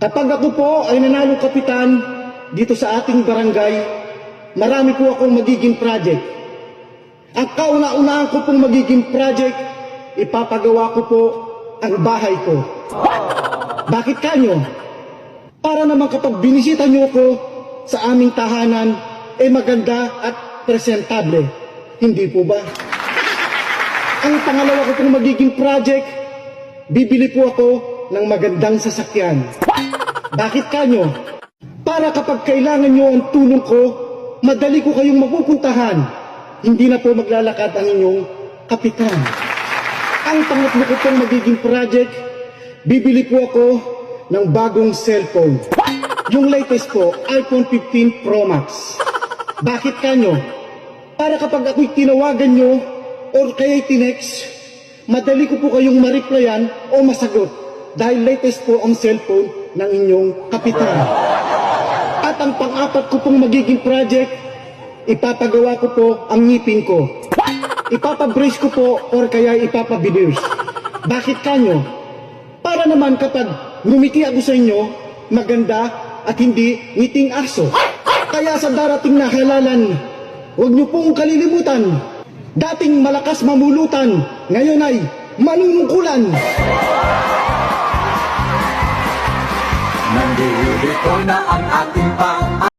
Kapag ako po ay nanalo kapitan dito sa ating barangay, marami po akong magiging project. Ang kauna-unahan ko pong magiging project, ipapagawa ko po ang bahay ko. Bakit kanyo? Para naman kapag binisita nyo ko sa aming tahanan, maganda at presentable. Hindi po ba? Ang pangalawa ko pong magiging project, bibili po ako ng magandang sasakyan. Bakit kanyo? Para kapag kailangan nyo ang tulong ko, madali ko kayong mapupuntahan. Hindi na po maglalakad ang inyong kapitan. Ang pangatlo ko pong magiging project, bibili po ako ng bagong cellphone. Yung latest po, iPhone 15 Pro Max. Bakit kanyo? Para kapag ako'y tinawagan nyo or kaya'y tinext, madali ko po kayong ma-replyan o masagot dahil latest po ang cellphone ng inyong kapitan. At ang pang-apat ko pong magiging project, ipapagawa ko po ang ngipin ko. Ipapabrace ko po or kaya ipapabiners. Bakit kanyo? Para naman kapag ngumiti ako sa inyo, maganda at hindi ngiting aso. Kaya sa darating na halalan, huwag niyo pong kalilimutan. Dating malakas mamulutan, ngayon ay manunungkulan. Nandito na ang ating